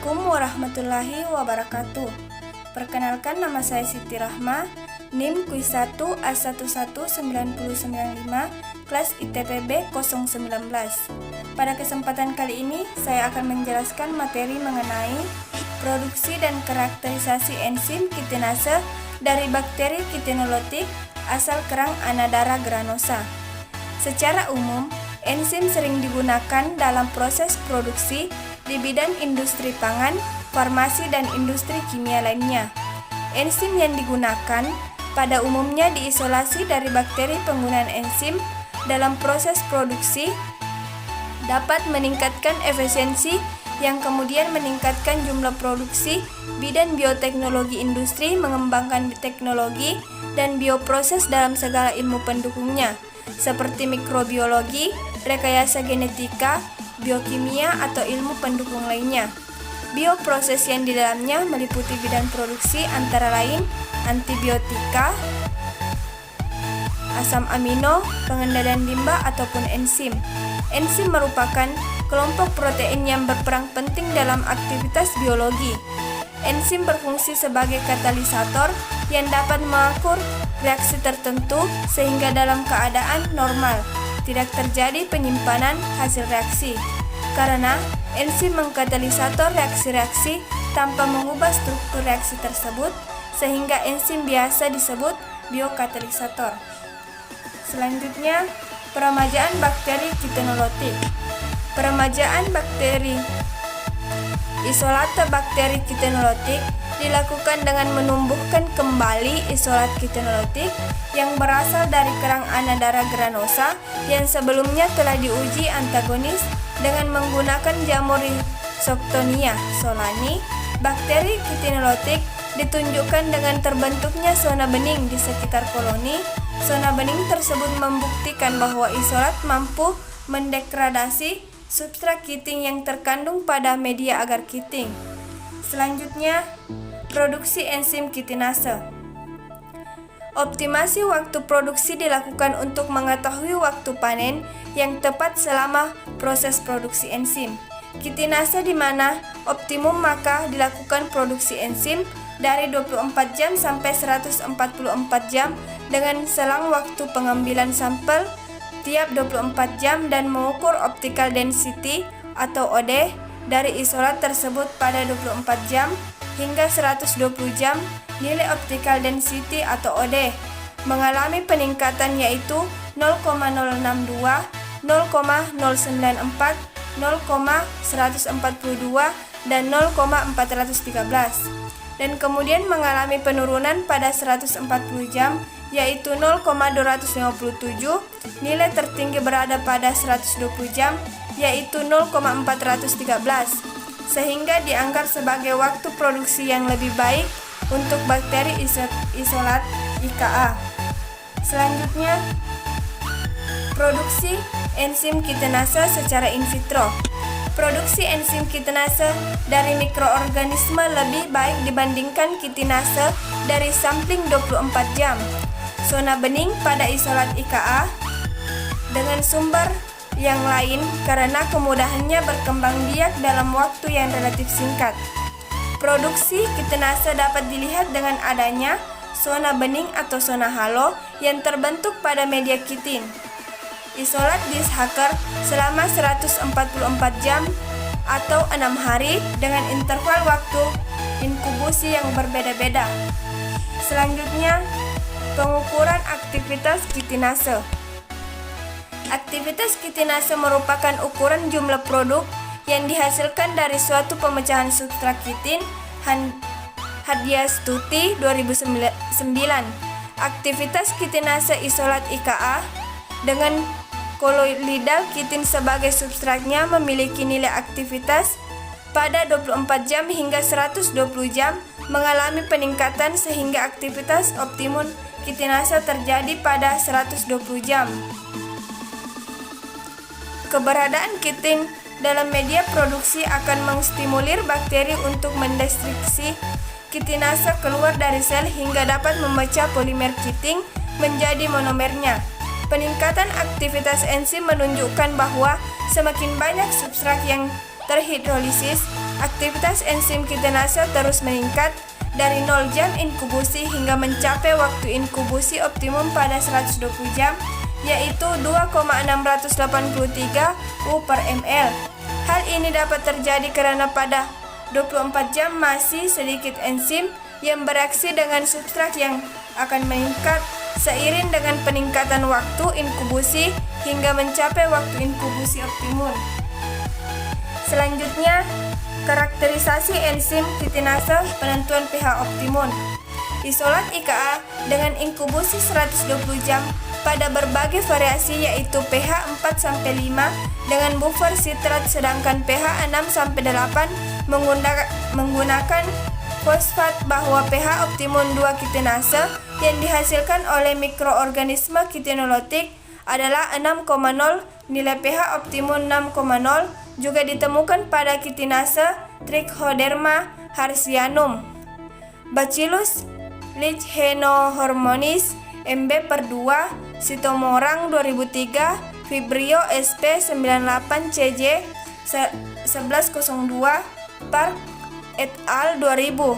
Assalamualaikum warahmatullahi wabarakatuh. Perkenalkan, nama saya Siti Rahma, NIM Kuis 1 A119095, kelas ITPB 019. Pada kesempatan kali ini, saya akan menjelaskan materi mengenai produksi dan karakterisasi enzim kitinase dari bakteri Kitinolothik asal kerang Anadara granosa. Secara umum, enzim sering digunakan dalam proses produksi di bidang industri pangan, farmasi, dan industri kimia lainnya. Enzim yang digunakan pada umumnya diisolasi dari bakteri. Penggunaan enzim dalam proses produksi dapat meningkatkan efisiensi yang kemudian meningkatkan jumlah produksi. Bidang bioteknologi industri mengembangkan teknologi dan bioproses dalam segala ilmu pendukungnya, seperti mikrobiologi, rekayasa genetika, biokimia, atau ilmu pendukung lainnya. Bioproses yang di dalamnya meliputi bidang produksi antara lain antibiotika, asam amino, pengendalian limbah, ataupun enzim. Enzim merupakan kelompok protein yang berperan penting dalam aktivitas biologi. Enzim berfungsi sebagai katalisator yang dapat mengatur reaksi tertentu sehingga dalam keadaan normal tidak terjadi penyimpanan hasil reaksi, karena enzim mengkatalisator reaksi-reaksi tanpa mengubah struktur reaksi tersebut, sehingga enzim biasa disebut biokatalisator. Selanjutnya, peremajaan bakteri Kitinolothik. Peremajaan bakteri isolata bakteri Kitinolothik dilakukan dengan menumbuhkan kembali isolat Kitinolothik yang berasal dari kerang Anadara granosa yang sebelumnya telah diuji antagonis dengan menggunakan jamur Rhizoctonia solani. Bakteri Kitinolothik ditunjukkan dengan terbentuknya zona bening di sekitar koloni. Zona bening tersebut membuktikan bahwa isolat mampu mendegradasi substrat kitin yang terkandung pada media agar kitin. Selanjutnya, produksi enzim kitinase. Optimasi waktu produksi dilakukan untuk mengetahui waktu panen yang tepat selama proses produksi enzim kitinase, di mana optimum maka dilakukan produksi enzim dari 24 jam sampai 144 jam dengan selang waktu pengambilan sampel tiap 24 jam dan mengukur optical density atau OD dari isolat tersebut pada 24 jam hingga 120 jam. Nilai optical density atau OD mengalami peningkatan, yaitu 0,062, 0,094, 0,142, dan 0,413, dan kemudian mengalami penurunan pada 140 jam, yaitu 0,257. Nilai tertinggi berada pada 120 jam, yaitu 0,413, sehingga dianggap sebagai waktu produksi yang lebih baik untuk bakteri isolat IKA. Selanjutnya, produksi enzim kitinase secara in vitro. Produksi enzim kitinase dari mikroorganisme lebih baik dibandingkan kitinase dari sampling 24 jam. Zona bening pada isolat IKA dengan sumber yang lain karena kemudahannya berkembang biak dalam waktu yang relatif singkat. Produksi kitinase dapat dilihat dengan adanya zona bening atau zona halo yang terbentuk pada media kitin. Isolat Dish-Hacker selama 144 jam atau 6 hari dengan interval waktu inkubusi yang berbeda-beda. Selanjutnya, pengukuran aktivitas kitinase. Aktivitas kitinase merupakan ukuran jumlah produk yang dihasilkan dari suatu pemecahan substrat kitin. Hadiastuti 2009. Aktivitas kitinase isolat IKA dengan koloidal kitin sebagai substratnya memiliki nilai aktivitas pada 24 jam hingga 120 jam mengalami peningkatan sehingga aktivitas optimum kitinase terjadi pada 120 jam. Keberadaan kitin dalam media produksi akan mengstimulir bakteri untuk mendestruksi kitinase keluar dari sel hingga dapat memecah polimer kitin menjadi monomernya. Peningkatan aktivitas enzim menunjukkan bahwa semakin banyak substrat yang terhidrolisis, Aktivitas enzim kitinase terus meningkat dari 0 jam inkubusi hingga mencapai waktu inkubusi optimum pada 120 jam, yaitu 2,683 U per ml. Hal ini dapat terjadi karena pada 24 jam masih sedikit enzim yang bereaksi dengan substrat yang akan meningkat seiring dengan peningkatan waktu inkubusi hingga mencapai waktu inkubusi optimum. Selanjutnya, karakterisasi enzim kitinase penentuan pH optimum. Isolat IKA dengan inkubusi 120 jam pada berbagai variasi yaitu pH 4-5 dengan buffer sitrat, sedangkan pH 6-8 menggunakan fosfat, bahwa pH optimum 2 kitinase yang dihasilkan oleh mikroorganisme kitinolotik adalah 6,0. Nilai pH optimum 6,0 juga ditemukan pada kitinase Trichoderma hertzianum, Bacillus lichenohormonis MB/2, Sitomorang 2003, Vibrio sp 98CJ 1102, Park et al 2000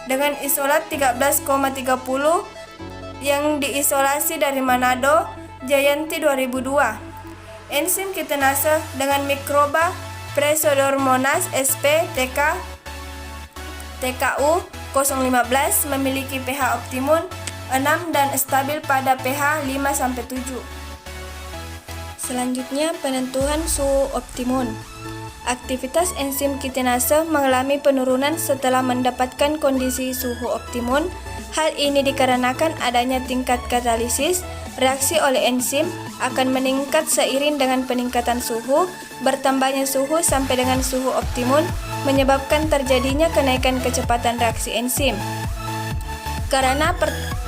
dengan isolat 13,30 yang diisolasi dari Manado, Jayanti 2002. Enzim kitinase dengan mikroba Pseudomonas sp TKU 015 memiliki pH optimum 6 dan stabil pada pH 5-7. Selanjutnya, penentuan suhu optimum. Aktivitas enzim kitinase mengalami penurunan setelah mendapatkan kondisi suhu optimum. Hal ini dikarenakan adanya tingkat katalisis. Reaksi oleh enzim akan meningkat seiring dengan peningkatan suhu. Bertambahnya suhu sampai dengan suhu optimum menyebabkan terjadinya kenaikan kecepatan reaksi enzim. Karena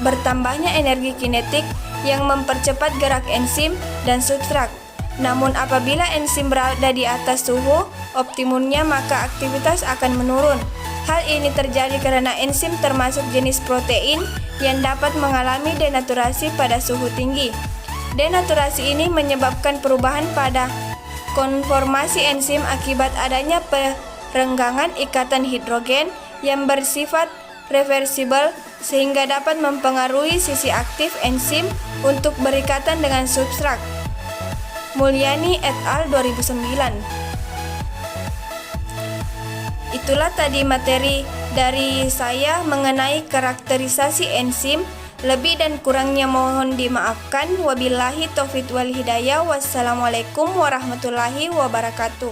bertambahnya energi kinetik yang mempercepat gerak enzim dan substrat. Namun apabila enzim berada di atas suhu optimumnya, maka aktivitas akan menurun. Hal ini terjadi karena enzim termasuk jenis protein yang dapat mengalami denaturasi pada suhu tinggi. Denaturasi ini menyebabkan perubahan pada konformasi enzim akibat adanya perenggangan ikatan hidrogen yang bersifat reversibel sehingga dapat mempengaruhi sisi aktif enzim untuk berikatan dengan substrat. Mulyani et al 2009. Itulah tadi materi dari saya mengenai karakterisasi enzim. Lebih dan kurangnya mohon dimaafkan. Wabillahi taufiq wal hidayah. Wassalamualaikum warahmatullahi wabarakatuh.